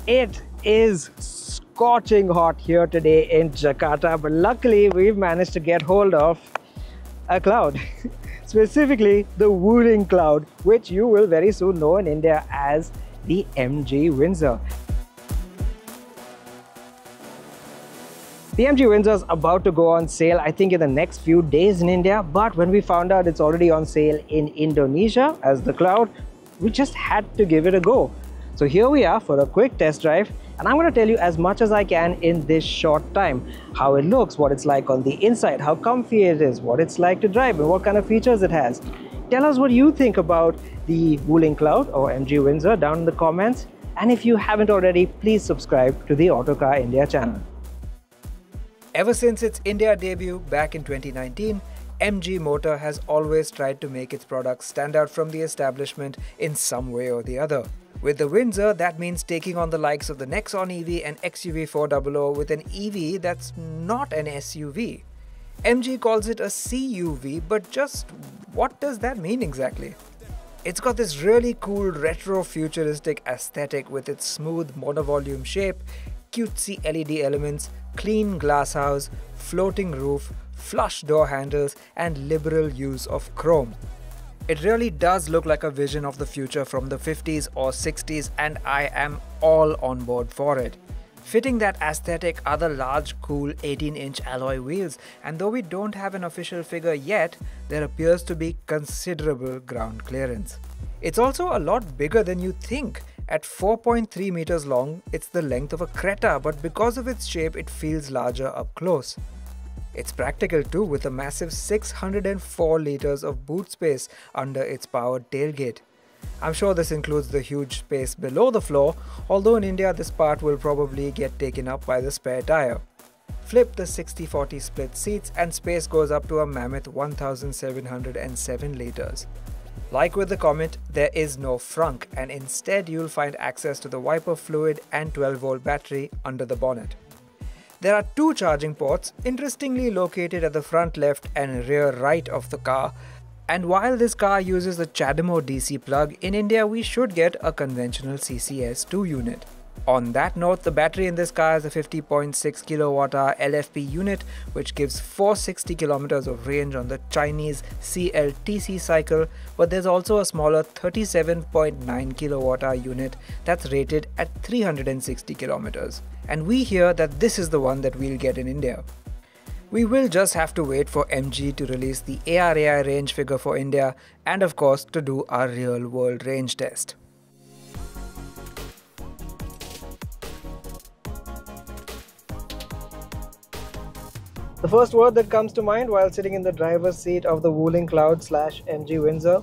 It is scorching hot here today in Jakarta, but luckily we've managed to get hold of a cloud, specifically the Wuling cloud, which you will very soon know in India as the MG Windsor. The MG Windsor is about to go on sale, I think in the next few days in India, but when we found out it's already on sale in Indonesia as the cloud, we just had to give it a go. So here we are for a quick test drive, and I'm going to tell you as much as I can in this short time. How it looks, what it's like on the inside, how comfy it is, what it's like to drive, and what kind of features it has. Tell us what you think about the Wuling Cloud or MG Windsor down in the comments. And if you haven't already, please subscribe to the Autocar India channel. Ever since its India debut back in 2019, MG Motor has always tried to make its products stand out from the establishment in some way or the other. With the Windsor, that means taking on the likes of the Nexon EV and XUV400 with an EV that's not an SUV. MG calls it a CUV, but just what does that mean exactly? It's got this really cool retro-futuristic aesthetic with its smooth monovolume shape, cutesy LED elements, clean glasshouse, floating roof, flush door handles, and liberal use of chrome. It really does look like a vision of the future from the 50s or 60s, and I am all on board for it. Fitting that aesthetic are the large, cool 18-inch alloy wheels, and though we don't have an official figure yet, there appears to be considerable ground clearance. It's also a lot bigger than you think. At 4.3 meters long, it's the length of a Creta, but because of its shape, it feels larger up close. It's practical too, with a massive 604 liters of boot space under its powered tailgate. I'm sure this includes the huge space below the floor, although in India this part will probably get taken up by the spare tire. Flip the 60-40 split seats and space goes up to a mammoth 1707 liters. Like with the Comet, there is no frunk, and instead you'll find access to the wiper fluid and 12-volt battery under the bonnet. There are two charging ports, interestingly located at the front left and rear right of the car, and while this car uses the CHAdeMO DC plug, in India we should get a conventional CCS2 unit. On that note, the battery in this car is a 50.6 kWh LFP unit, which gives 460 km of range on the Chinese CLTC cycle, but there's also a smaller 37.9 kWh unit that's rated at 360 km. And we hear that this is the one that we'll get in India. We will just have to wait for MG to release the ARAI range figure for India, and of course to do our real world range test. The first word that comes to mind while sitting in the driver's seat of the Wuling Cloud / MG Windsor: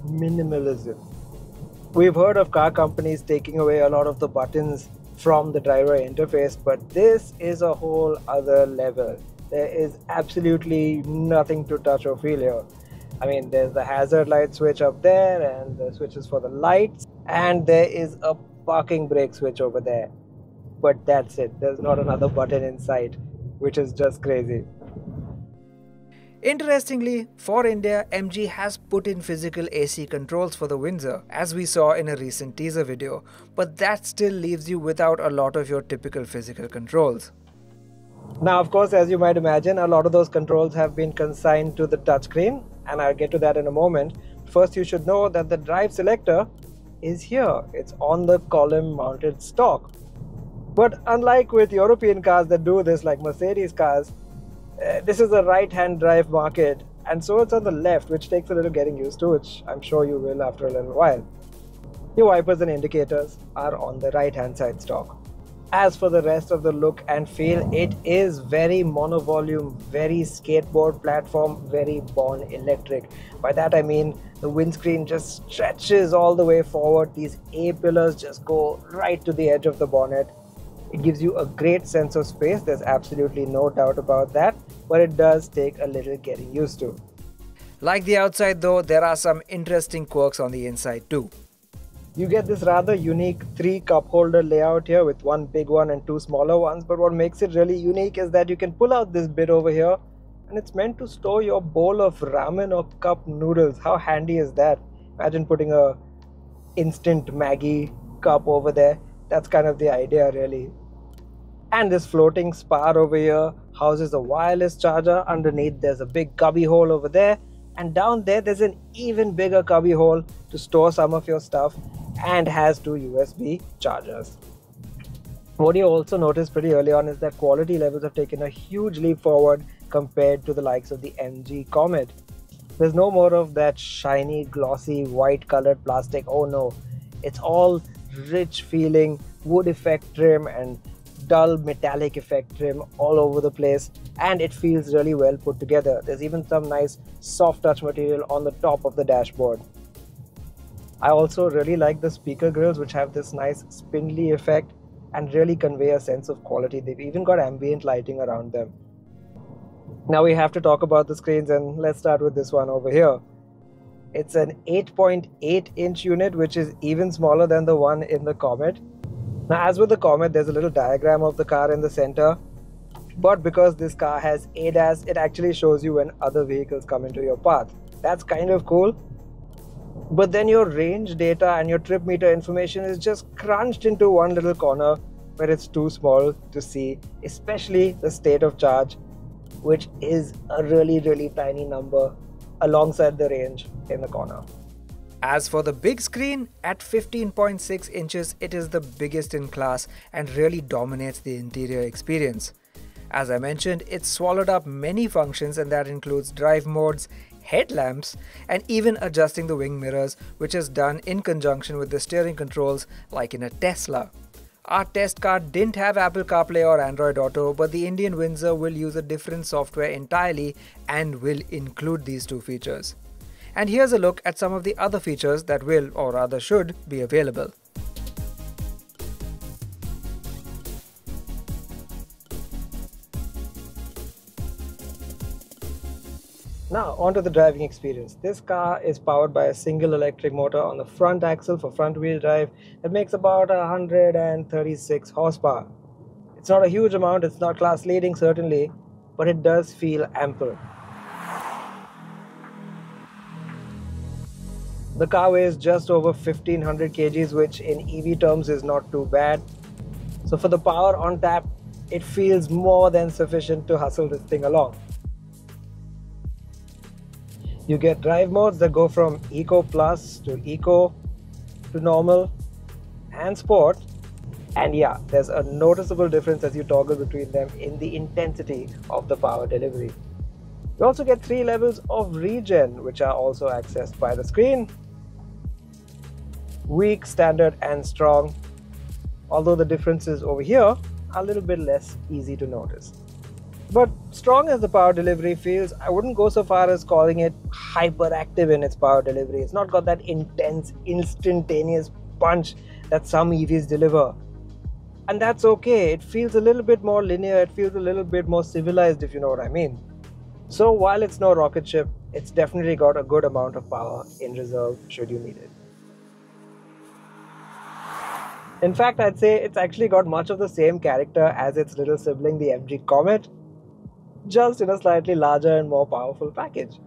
minimalism. We've heard of car companies taking away a lot of the buttons from the driver interface, but this is a whole other level. There is absolutely nothing to touch or feel here. I mean, there's the hazard light switch up there and the switches for the lights, and there is a parking brake switch over there. But that's it. There's not another button inside, which is just crazy. Interestingly, for India, MG has put in physical AC controls for the Windsor, as we saw in a recent teaser video, but that still leaves you without a lot of your typical physical controls. Now, of course, as you might imagine, a lot of those controls have been consigned to the touchscreen, and I'll get to that in a moment. First, you should know that the drive selector is here. It's on the column mounted stock. But unlike with European cars that do this, like Mercedes cars, this is a right-hand drive market, and so it's on the left, which takes a little getting used to, which I'm sure you will after a little while. Your wipers and indicators are on the right-hand side stock. As for the rest of the look and feel, it is very monovolume, very skateboard platform, very born electric. By that I mean the windscreen just stretches all the way forward. These A-pillars just go right to the edge of the bonnet. It gives you a great sense of space, there's absolutely no doubt about that, but it does take a little getting used to. Like the outside though, there are some interesting quirks on the inside too. You get this rather unique 3 cup holder layout here with one big one and 2 smaller ones, but what makes it really unique is that you can pull out this bit over here, and it's meant to store your bowl of ramen or cup noodles. How handy is that? Imagine putting a instant Maggi cup over there. That's kind of the idea, really. And this floating spar over here houses a wireless charger. Underneath there's a big cubby hole over there, and down there there's an even bigger cubby hole to store some of your stuff, and has 2 USB chargers. What you also notice pretty early on is that quality levels have taken a huge leap forward compared to the likes of the MG Comet. There's no more of that shiny, glossy, white colored plastic. Oh no, it's all rich feeling wood effect trim and dull metallic effect trim all over the place, and it feels really well put together. There's even some nice soft touch material on the top of the dashboard. I also really like the speaker grills, which have this nice spindly effect and really convey a sense of quality. They've even got ambient lighting around them. Now we have to talk about the screens, and let's start with this one over here. It's an 8.8-inch unit, which is even smaller than the one in the Comet. Now, as with the Comet, there's a little diagram of the car in the center, but because this car has ADAS, it actually shows you when other vehicles come into your path. That's kind of cool. But then your range data and your trip meter information is just crunched into one little corner where it's too small to see, especially the state of charge, which is a really tiny number alongside the range in the corner. As for the big screen, at 15.6 inches, it is the biggest in class and really dominates the interior experience. As I mentioned, it swallowed up many functions, and that includes drive modes, headlamps, and even adjusting the wing mirrors, which is done in conjunction with the steering controls like in a Tesla. Our test car didn't have Apple CarPlay or Android Auto, but the Indian Windsor will use a different software entirely and will include these two features. And here's a look at some of the other features that will, or rather should, be available. Now, onto the driving experience. This car is powered by a single electric motor on the front axle for front-wheel drive that makes about 136 horsepower. It's not a huge amount, it's not class-leading certainly, but it does feel ample. The car weighs just over 1500 kgs, which in EV terms is not too bad. So for the power on tap, it feels more than sufficient to hustle this thing along. You get drive modes that go from Eco Plus to Eco to Normal and Sport. And yeah, there's a noticeable difference as you toggle between them in the intensity of the power delivery. You also get 3 levels of regen, which are also accessed by the screen. Weak, standard and strong, although the differences over here are a little bit less easy to notice. But strong as the power delivery feels, I wouldn't go so far as calling it hyperactive in its power delivery. It's not got that intense, instantaneous punch that some EVs deliver. And that's okay. It feels a little bit more linear, it feels a little bit more civilized, if you know what I mean. So while it's no rocket ship, it's definitely got a good amount of power in reserve should you need it. In fact, I'd say it's actually got much of the same character as its little sibling, the MG Comet, just in a slightly larger and more powerful package.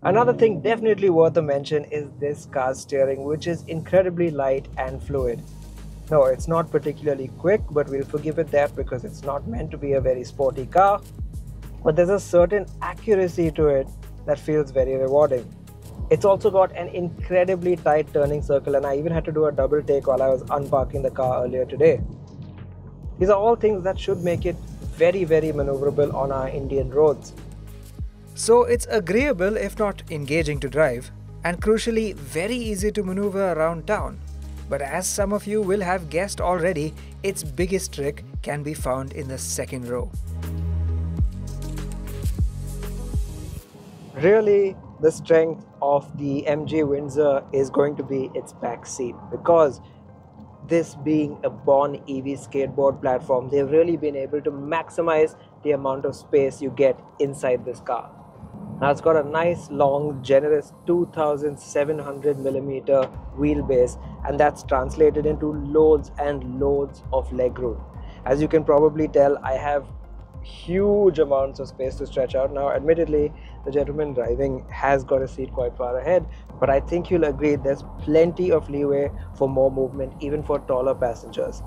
Another thing definitely worth a mention is this car's steering, which is incredibly light and fluid. No, it's not particularly quick, but we'll forgive it that because it's not meant to be a very sporty car. But there's a certain accuracy to it that feels very rewarding. It's also got an incredibly tight turning circle, and I even had to do a double take while I was unparking the car earlier today. These are all things that should make it very maneuverable on our Indian roads. So it's agreeable if not engaging to drive, and crucially very easy to maneuver around town. But as some of you will have guessed already, its biggest trick can be found in the second row. Really, the strength of the MG Windsor is going to be its back seat, because this being a born EV skateboard platform, they've really been able to maximize the amount of space you get inside this car. Now it's got a nice long generous 2700mm wheelbase, and that's translated into loads and loads of legroom. As you can probably tell, I have huge amounts of space to stretch out. Now, admittedly, the gentleman driving has got a seat quite far ahead, but I think you'll agree there's plenty of leeway for more movement, even for taller passengers.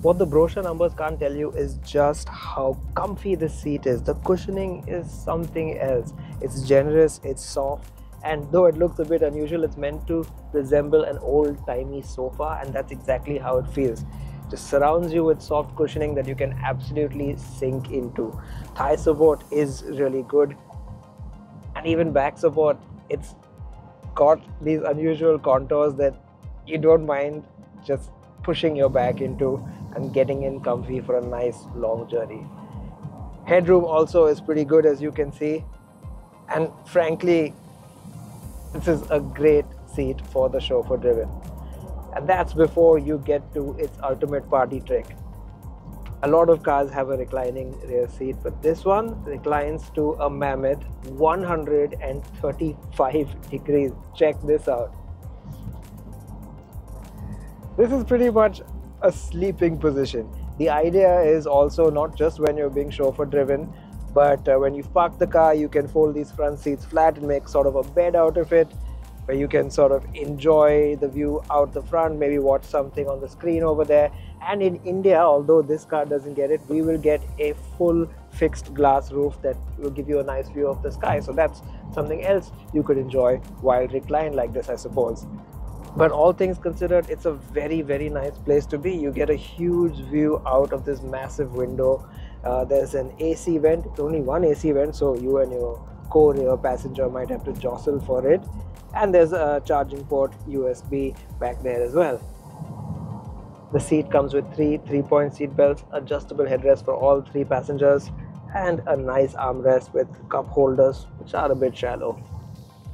What the brochure numbers can't tell you is just how comfy this seat is. The cushioning is something else. It's generous, it's soft, and though it looks a bit unusual, it's meant to resemble an old-timey sofa, and that's exactly how it feels. Just surrounds you with soft cushioning that you can absolutely sink into. Thigh support is really good, and even back support. It's got these unusual contours that you don't mind just pushing your back into and getting in comfy for a nice long journey. Headroom also is pretty good, as you can see, and frankly, this is a great seat for the chauffeur driven. And that's before you get to its ultimate party trick. A lot of cars have a reclining rear seat, but this one reclines to a mammoth 135 degrees. Check this out. This is pretty much a sleeping position. The idea is also not just when you're being chauffeur driven, but when you've parked the car, you can fold these front seats flat and make sort of a bed out of it, where you can sort of enjoy the view out the front, maybe watch something on the screen over there. And in India, although this car doesn't get it, we will get a full fixed glass roof that will give you a nice view of the sky. So that's something else you could enjoy while reclined like this, I suppose. But all things considered, it's a very, very nice place to be. You get a huge view out of this massive window. There's an AC vent. It's only one AC vent, so you and your co-rear passenger might have to jostle for it. And there's a charging port USB back there as well. The seat comes with three 3-point seat belts, adjustable headrest for all 3 passengers, and a nice armrest with cup holders, which are a bit shallow.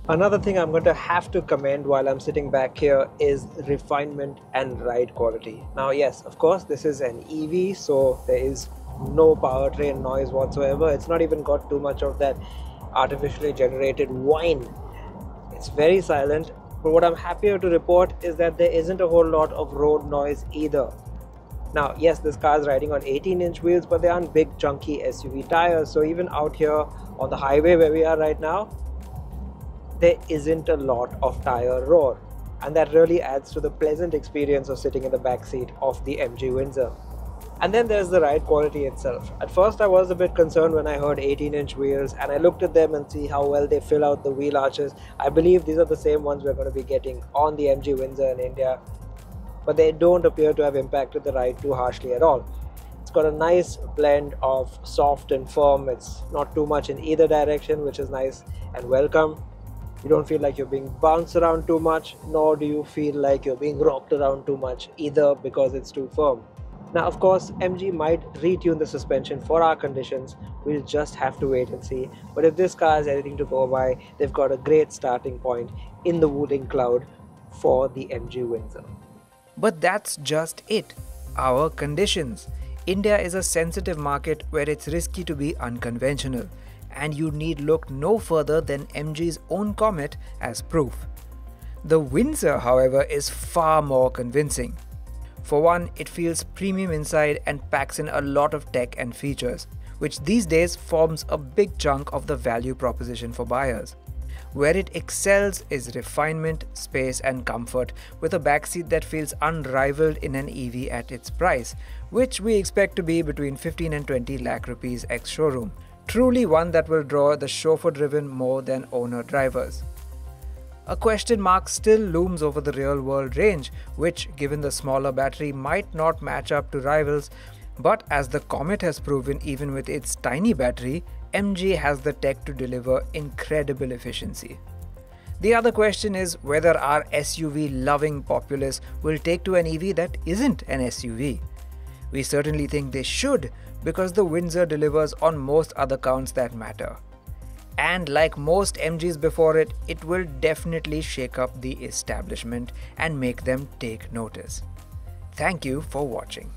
Another thing I'm going to have to commend while I'm sitting back here is refinement and ride quality. Now, yes, of course, this is an EV, so there is no powertrain noise whatsoever. It's not even got too much of that artificially generated whine. It's very silent, but what I'm happier to report is that there isn't a whole lot of road noise either. Now, yes, this car is riding on 18-inch wheels, but they aren't big, chunky SUV tires, so even out here on the highway where we are right now, there isn't a lot of tire roar, and that really adds to the pleasant experience of sitting in the back seat of the MG Windsor. And then there's the ride quality itself. At first I was a bit concerned when I heard 18-inch wheels, and I looked at them and see how well they fill out the wheel arches. I believe these are the same ones we're going to be getting on the MG Windsor in India, but they don't appear to have impacted the ride too harshly at all. It's got a nice blend of soft and firm. It's not too much in either direction, which is nice and welcome. You don't feel like you're being bounced around too much, nor do you feel like you're being rocked around too much either, because it's too firm. Now, of course, MG might retune the suspension for our conditions. We'll just have to wait and see. But if this car is anything to go by, they've got a great starting point in the Wooling Cloud for the MG Windsor. But that's just it. Our conditions. India is a sensitive market where it's risky to be unconventional, and you need look no further than MG's own Comet as proof. The Windsor, however, is far more convincing. For one, it feels premium inside and packs in a lot of tech and features, which these days forms a big chunk of the value proposition for buyers. Where it excels is refinement, space and comfort, with a backseat that feels unrivaled in an EV at its price, which we expect to be between 15 and 20 lakh rupees ex-showroom. Truly one that will draw the chauffeur-driven more than owner-drivers. A question mark still looms over the real-world range, which, given the smaller battery, might not match up to rivals, but as the Comet has proven even with its tiny battery, MG has the tech to deliver incredible efficiency. The other question is whether our SUV-loving populace will take to an EV that isn't an SUV. We certainly think they should, because the Windsor delivers on most other counts that matter. And like most MGs before it, it will definitely shake up the establishment and make them take notice. Thank you for watching.